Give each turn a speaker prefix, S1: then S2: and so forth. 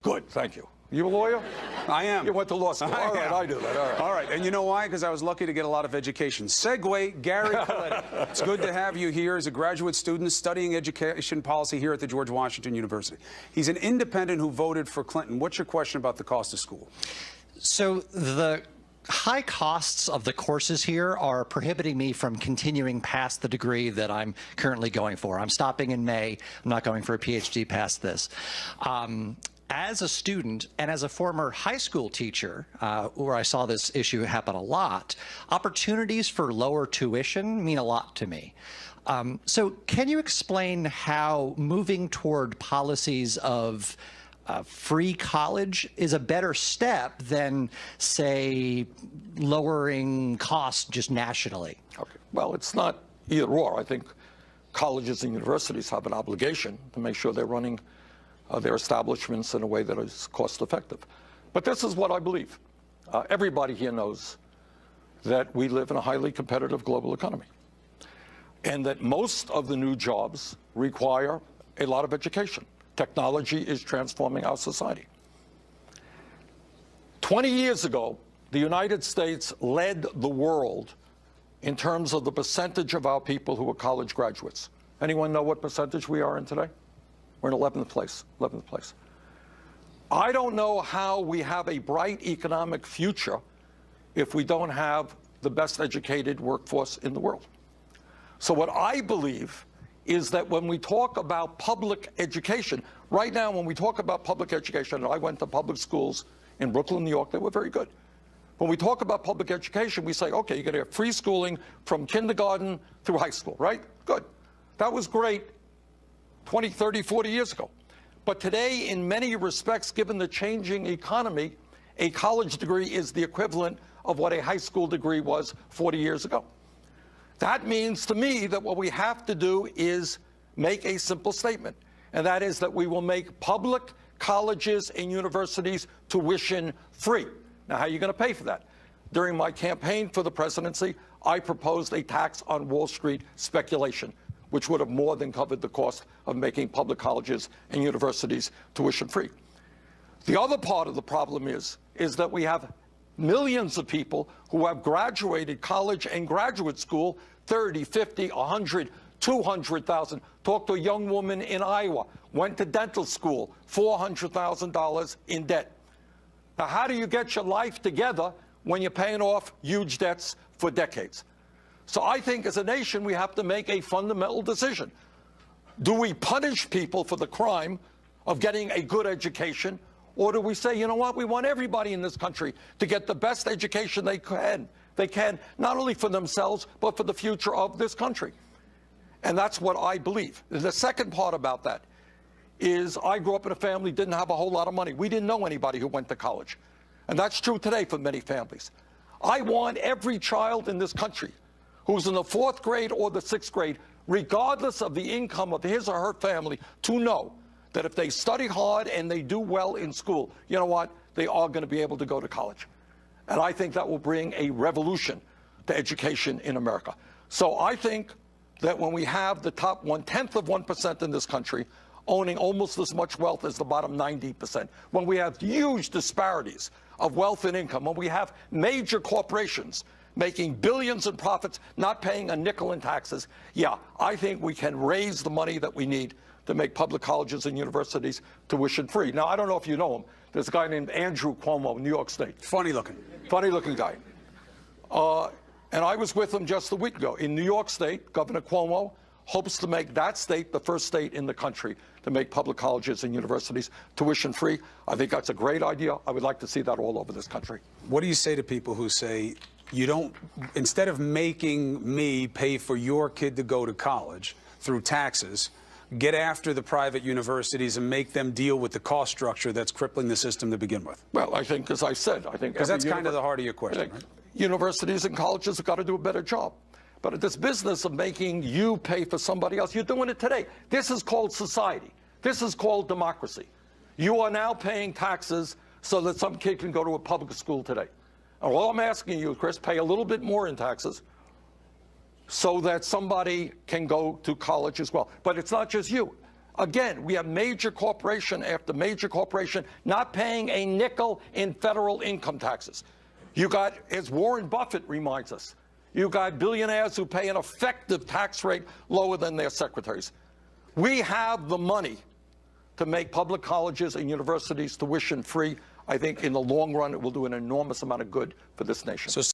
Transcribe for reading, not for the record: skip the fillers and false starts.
S1: Good, thank you. You a lawyer?
S2: I am.
S1: You went to law school. All right, I do that. All right.
S2: All right, and you know why? Because I was lucky to get a lot of education. Segue, Gary Colletti. It's good to have you here as a graduate student studying education policy here at the George Washington University. He's an independent who voted for Clinton. What's your question about the cost of school?
S3: So the high costs of the courses here are prohibiting me from continuing past the degree that I'm currently going for. I'm stopping in May. I'm not going for a PhD past this. As a student and as a former high school teacher, where I saw this issue happen a lot, opportunities for lower tuition mean a lot to me. So can you explain how moving toward policies of free college is a better step than, say, lowering costs just nationally?
S1: Okay. Well, it's not either or. I think colleges and universities have an obligation to make sure they're running their establishments in a way that is cost-effective. But this is what I believe. Everybody here knows that we live in a highly competitive global economy, and that most of the new jobs require a lot of education. Technology is transforming our society. 20 years ago, the United States led the world in terms of the percentage of our people who were college graduates. Anyone know what percentage we are in today? We're in 11th place, 11th place. I don't know how we have a bright economic future if we don't have the best educated workforce in the world. So what I believe is that when we talk about public education, right now when we talk about public education, and I went to public schools in Brooklyn, New York, they were very good. When we talk about public education, we say, okay, you're going to have free schooling from kindergarten through high school, right? Good. That was great 20, 30, 40 years ago. But today, in many respects, given the changing economy, a college degree is the equivalent of what a high school degree was 40 years ago. That means to me that what we have to do is make a simple statement, and that is that we will make public colleges and universities tuition free. Now, how are you going to pay for that? During my campaign for the presidency, I proposed a tax on Wall Street speculation, which would have more than covered the cost of making public colleges and universities tuition free. The other part of the problem is that we have millions of people who have graduated college and graduate school, 30, 50, 100, 200,000. Talked to a young woman in Iowa, went to dental school, $400,000 in debt. Now, how do you get your life together when you're paying off huge debts for decades? So I think as a nation, we have to make a fundamental decision. Do we punish people for the crime of getting a good education, or do we say, you know what, we want everybody in this country to get the best education they can, not only for themselves, but for the future of this country? And that's what I believe. The second part about that is I grew up in a family that didn't have a whole lot of money. We didn't know anybody who went to college. And that's true today for many families. I want every child in this country who's in the 4th grade or the 6th grade, regardless of the income of his or her family, to know that if they study hard and they do well in school, you know what, they are going to be able to go to college. And I think that will bring a revolution to education in America. So I think that when we have the top 1/10 of 1% in this country owning almost as much wealth as the bottom 90%, when we have huge disparities of wealth and income, when we have major corporations making billions in profits, not paying a nickel in taxes, yeah, I think we can raise the money that we need to make public colleges and universities tuition free. Now, I don't know if you know him. There's a guy named Andrew Cuomo in New York State.
S2: Funny looking
S1: guy. And I was with him just a week ago. In New York State, Governor Cuomo hopes to make that state the first state in the country to make public colleges and universities tuition free. I think that's a great idea. I would like to see that all over this country.
S2: What do you say to people who say, you don't, instead of making me pay for your kid to go to college through taxes, get after the private universities and make them deal with the cost structure that's crippling the system to begin with?
S1: Well, I think, as I said, I think...
S2: Because that's kind of the heart of your question, right?
S1: Universities and colleges have got to do a better job. But this business of making you pay for somebody else, you're doing it today. This is called society. This is called democracy. You are now paying taxes so that some kid can go to a public school today. And all I'm asking you, Chris, pay a little bit more in taxes so that somebody can go to college as well. But it's not just you. Again, we have major corporation after major corporation not paying a nickel in federal income taxes. You got, as Warren Buffett reminds us, you got billionaires who pay an effective tax rate lower than their secretaries. We have the money to make public colleges and universities tuition free. I think in the long run, it will do an enormous amount of good for this nation.